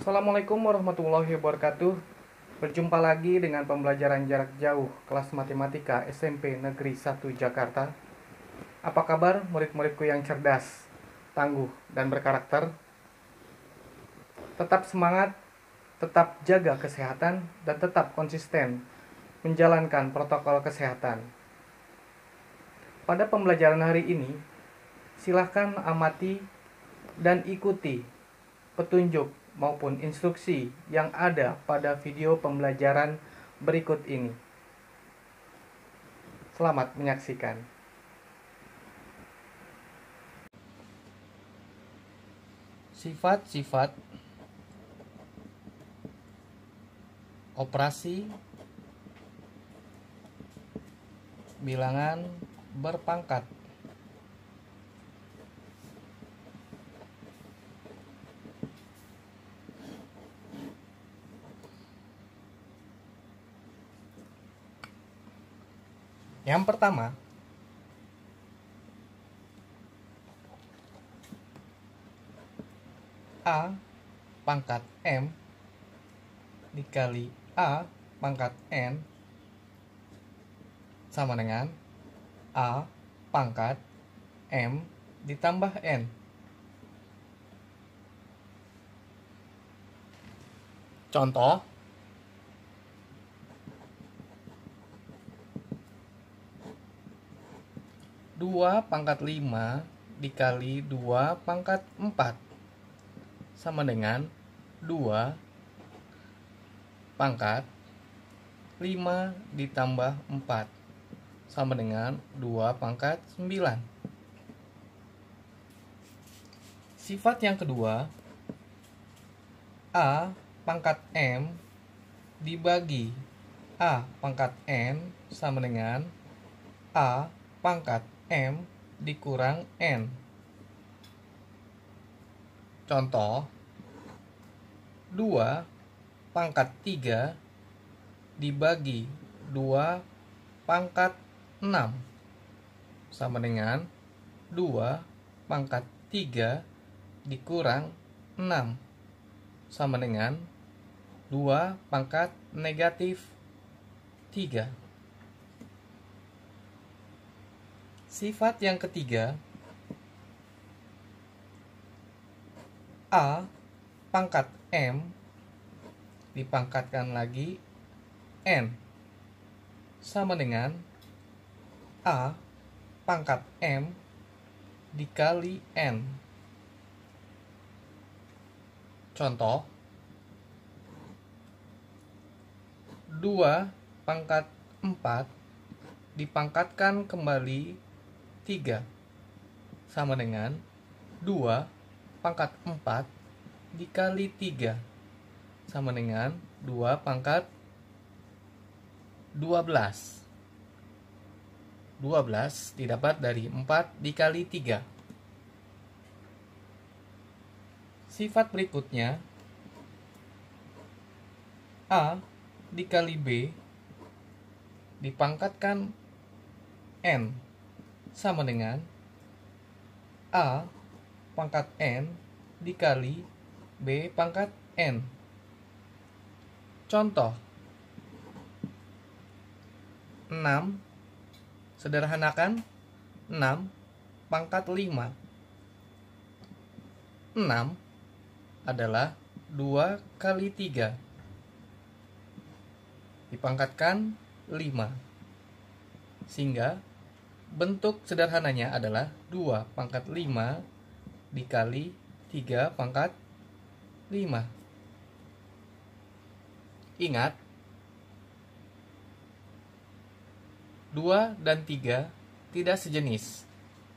Assalamualaikum warahmatullahi wabarakatuh. Berjumpa lagi dengan pembelajaran jarak jauh kelas matematika SMP Negeri 1 Jakarta. Apa kabar murid-muridku yang cerdas, tangguh, dan berkarakter? Tetap semangat, tetap jaga kesehatan, dan tetap konsisten menjalankan protokol kesehatan. Pada pembelajaran hari ini, silahkan amati dan ikuti petunjuk maupun instruksi yang ada pada video pembelajaran berikut ini. Selamat menyaksikan. Sifat-sifat operasi bilangan berpangkat. Yang pertama, A pangkat M dikali A pangkat N sama dengan A pangkat M ditambah N. Contoh, dua pangkat 5 dikali 2 pangkat 4 sama dengan 2 pangkat 5 ditambah 4 sama dengan 2 pangkat 9. Sifat yang kedua, A pangkat M dibagi A pangkat N sama dengan A pangkat M dikurang N. Contoh, 2 pangkat 3 dibagi 2 pangkat 6 sama dengan 2 pangkat 3 dikurang 6 sama dengan 2 pangkat negatif 3. Sifat yang ketiga, A pangkat M dipangkatkan lagi N sama dengan A pangkat M dikali N. Contoh, 2 pangkat 4 dipangkatkan kembali 3 sama dengan 2 pangkat 4 dikali 3 sama dengan 2 pangkat 12. 12 didapat dari 4 dikali 3. Sifat berikutnya, A dikali B dipangkatkan N sama dengan A pangkat N dikali B pangkat N. Contoh, 6 sederhanakan 6 pangkat 5. 6 adalah 2 kali 3 dipangkatkan 5, sehingga bentuk sederhananya adalah 2 pangkat 5 dikali 3 pangkat 5. Ingat, 2 dan 3 tidak sejenis.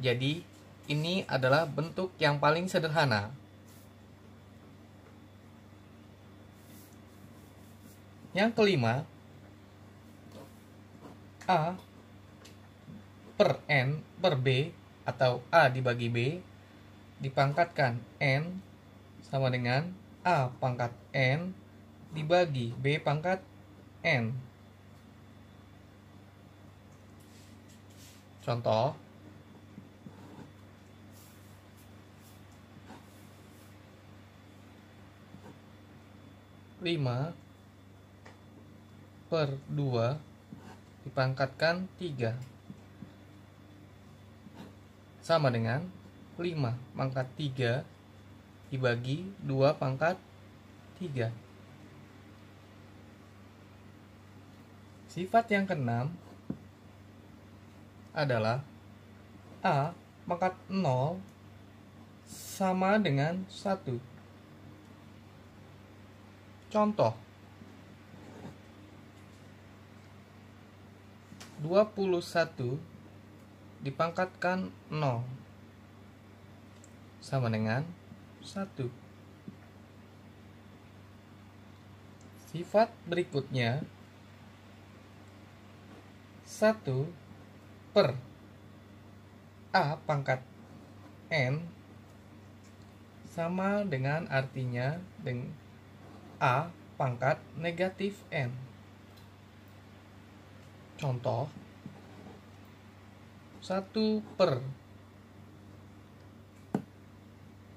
Jadi, ini adalah bentuk yang paling sederhana. Yang kelima, A per N per B atau A dibagi B dipangkatkan N sama dengan A pangkat N dibagi B pangkat N. Contoh, 5 per 2 dipangkatkan 3 sama dengan 5 pangkat 3 dibagi 2 pangkat 3. Sifat yang keenam adalah A pangkat 0 sama dengan 1. Contoh, 21 dipangkatkan 0 sama dengan 1. Sifat berikutnya 1 per A pangkat N sama dengan artinya dengan A pangkat negatif N. Contoh, 1 per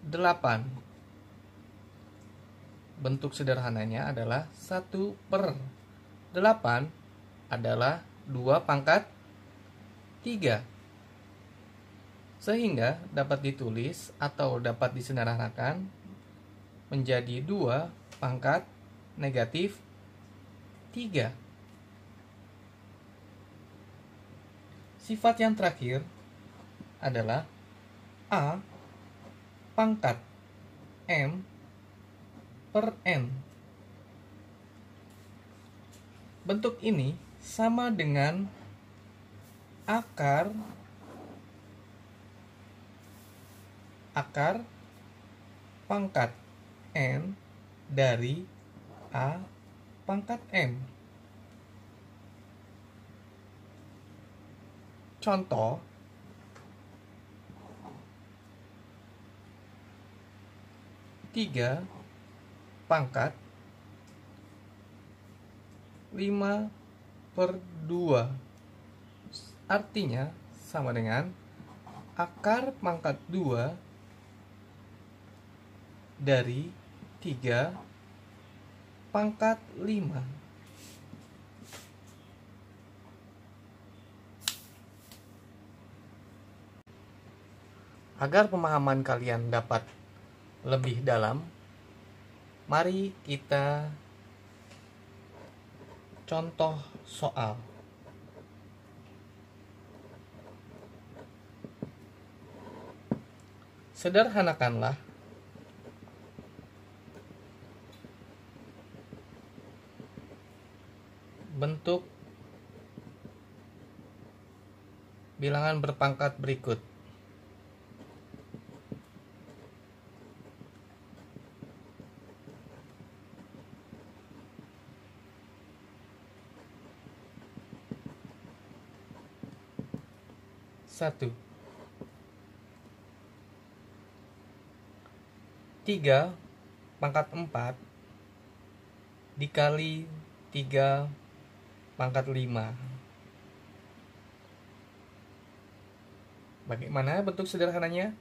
8. Bentuk sederhananya adalah 1 per 8 adalah 2 pangkat 3. Sehingga dapat ditulis atau dapat disederhanakan menjadi 2 pangkat negatif 3. Sifat yang terakhir adalah A pangkat M per N. Bentuk ini sama dengan akar pangkat N dari A pangkat M. Contoh, 3 pangkat 5 per 2 artinya sama dengan akar pangkat 2 dari 3 pangkat 5. Agar pemahaman kalian dapat lebih dalam, mari kita contoh soal. Sederhanakanlah bentuk bilangan berpangkat berikut. Satu, 3 pangkat 4 dikali 3 pangkat 5. Bagaimana bentuk sederhananya?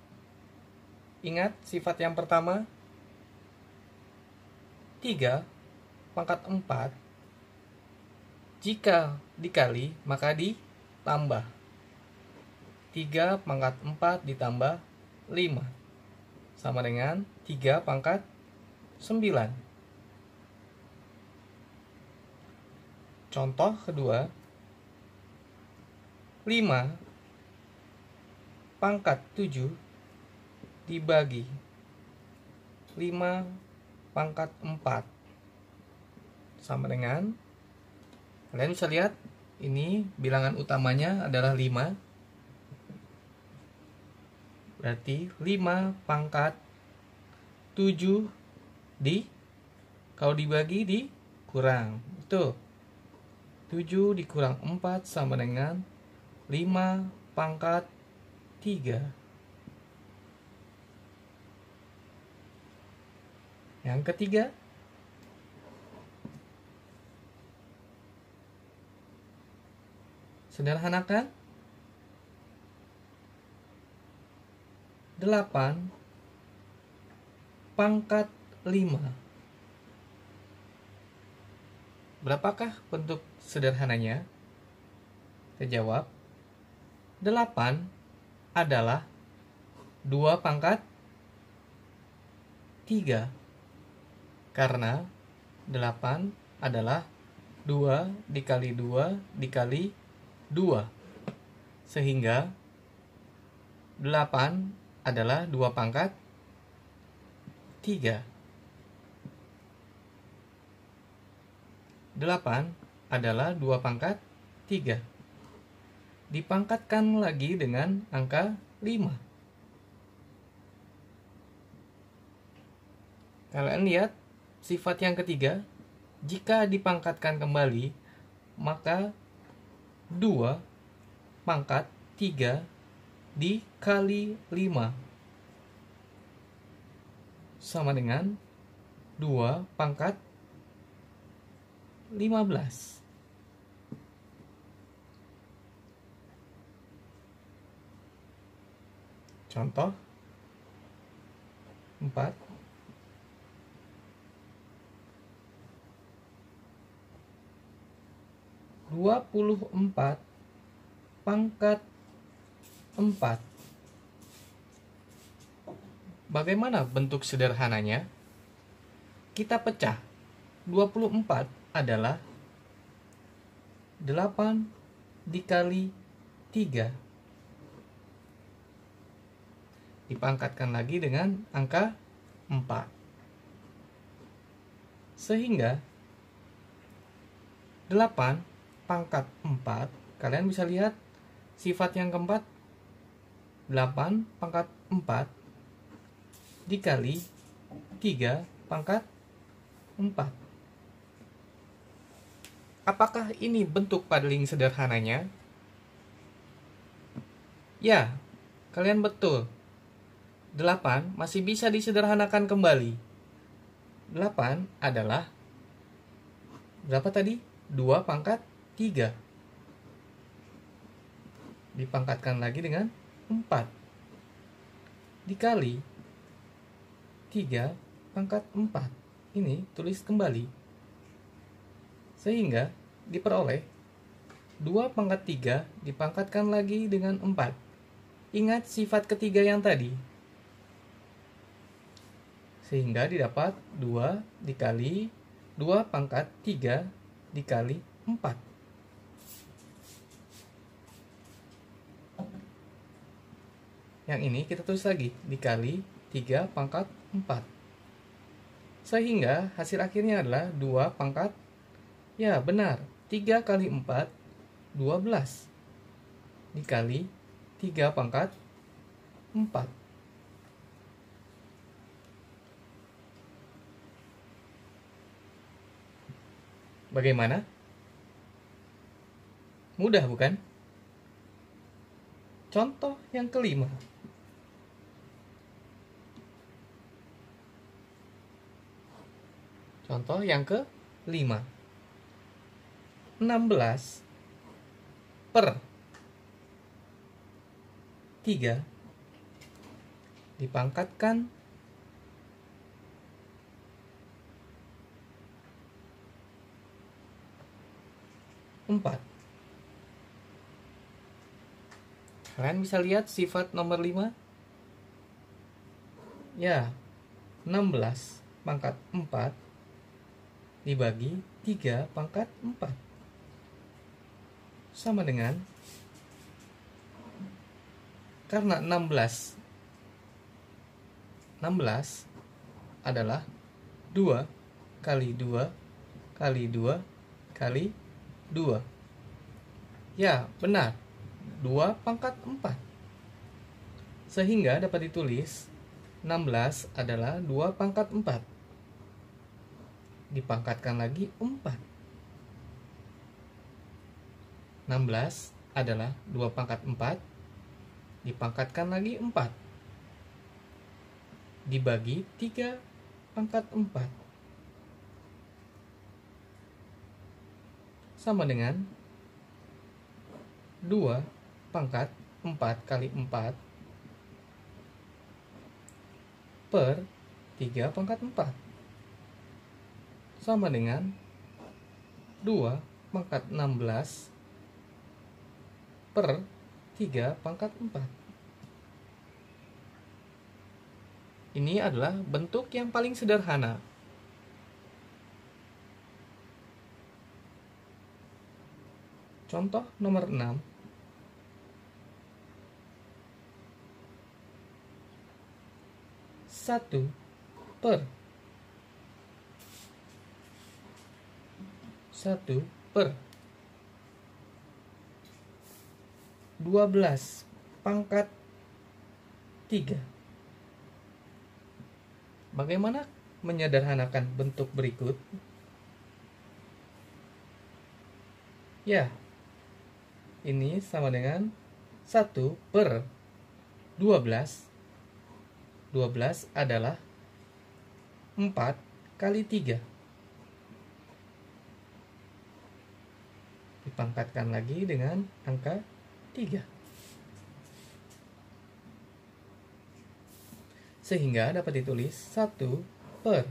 Ingat sifat yang pertama, 3 pangkat 4 jika dikali maka ditambah. 3 pangkat 4 ditambah 5 sama dengan 3 pangkat 9. Contoh kedua, 5 pangkat 7 dibagi 5 pangkat 4 sama dengan, kalian bisa lihat ini bilangan utamanya adalah 5. Berarti 5 pangkat 7 kalau dibagi dikurang. Itu 7 dikurang 4 sama dengan 5 pangkat 3. Yang ketiga, sederhanakan 8 pangkat 5 Berapakah bentuk sederhananya? Kita jawab, 8 adalah 2 pangkat 3. Karena 8 adalah 2 dikali 2 dikali 2. Sehingga 8 adalah 2 pangkat 3. 8 adalah 2 pangkat 3. Dipangkatkan lagi dengan angka 5. Kalian lihat sifat yang ketiga, jika dipangkatkan kembali, maka 2 pangkat 3 dikali 5 sama dengan 2 pangkat 15. Contoh 4. 24 pangkat 4. Bagaimana bentuk sederhananya? Kita pecah. 24 adalah 8 dikali 3. Dipangkatkan lagi dengan angka 4. Sehingga 8 pangkat 4, kalian bisa lihat sifat yang keempat, 8 pangkat 4 dikali 3 pangkat 4. Apakah ini bentuk paling sederhananya? Ya, kalian betul. 8 masih bisa disederhanakan kembali. 8 adalah berapa tadi? 2 pangkat 3. Dipangkatkan lagi dengan 4. Dikali 3 pangkat 4. Ini tulis kembali. Sehingga diperoleh 2 pangkat 3 dipangkatkan lagi dengan 4. Ingat sifat ketiga yang tadi. Sehingga didapat 2 dikali 2 pangkat 3 dikali 4. Yang ini kita tulis lagi, dikali 3 pangkat 4. Sehingga hasil akhirnya adalah 2 pangkat, ya benar, 3 kali 4, 12. Dikali 3 pangkat 4. Bagaimana? Mudah bukan? Contoh yang kelima. Contoh yang ke-5. 16 per 3 dipangkatkan 4. Kalian bisa lihat sifat nomor 5? Ya, 16 pangkat 4 dibagi 3 pangkat 4 sama dengan, karena 16 adalah 2 kali 2 kali 2 kali 2. Ya, benar. 2 pangkat 4. Sehingga dapat ditulis 16 adalah 2 pangkat 4. Dipangkatkan lagi 4. 16 adalah 2 pangkat 4. Dipangkatkan lagi 4. Dibagi 3 pangkat 4. Sama dengan 2 pangkat 4 kali 4 per 3 pangkat 4 sama dengan 2 pangkat 16 per 3 pangkat 4. Ini adalah bentuk yang paling sederhana. Contoh nomor 6. 1 per 12 pangkat 3. Bagaimana menyederhanakan bentuk berikut? Ya, ini sama dengan 1 per 12. 12 adalah 4 kali 3. Dipangkatkan lagi dengan angka 3. Sehingga dapat ditulis 1 per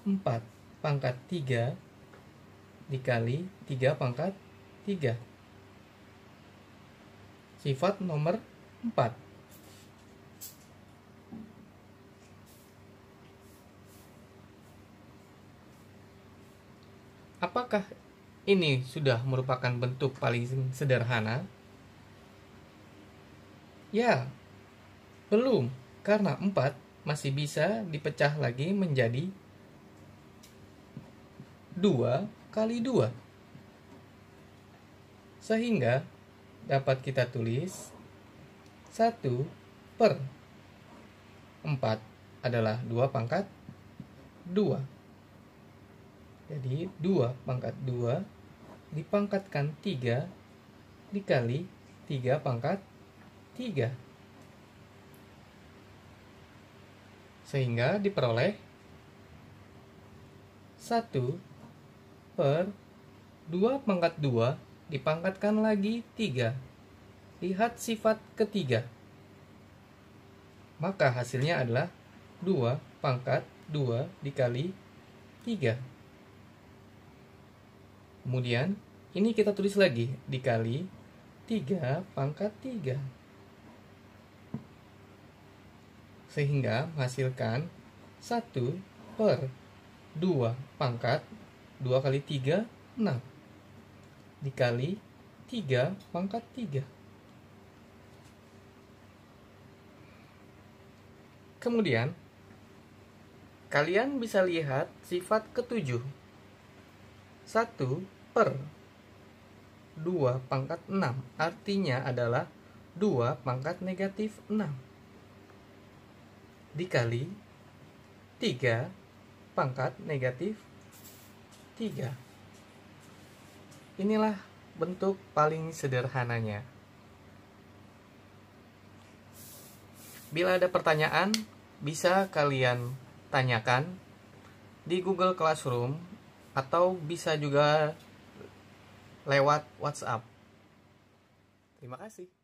4 pangkat 3 dikali 3 pangkat 3. Sifat nomor 4. Apakah ini sudah merupakan bentuk paling sederhana? Ya, belum, karena 4 masih bisa dipecah lagi menjadi 2 kali 2. Sehingga dapat kita tulis 1 per 4 adalah 2 pangkat 2. Jadi 2 pangkat 2 dipangkatkan 3 dikali 3 pangkat 3. Sehingga diperoleh 1 per 2 pangkat 2 dipangkatkan lagi 3. Lihat sifat ketiga. Maka hasilnya adalah 2 pangkat 2 dikali 3. Kemudian ini kita tulis lagi dikali 3 pangkat 3. Sehingga menghasilkan 1 per 2 pangkat 2 kali 3, 6. Dikali 3 pangkat 3. Kemudian kalian bisa lihat sifat ketujuh. 1 per 2 pangkat 6 artinya adalah 2 pangkat negatif 6 dikali 3 pangkat negatif 3. Inilah bentuk paling sederhananya. Bila ada pertanyaan, bisa kalian tanyakan di Google Classroom atau bisa juga lewat WhatsApp. Terima kasih.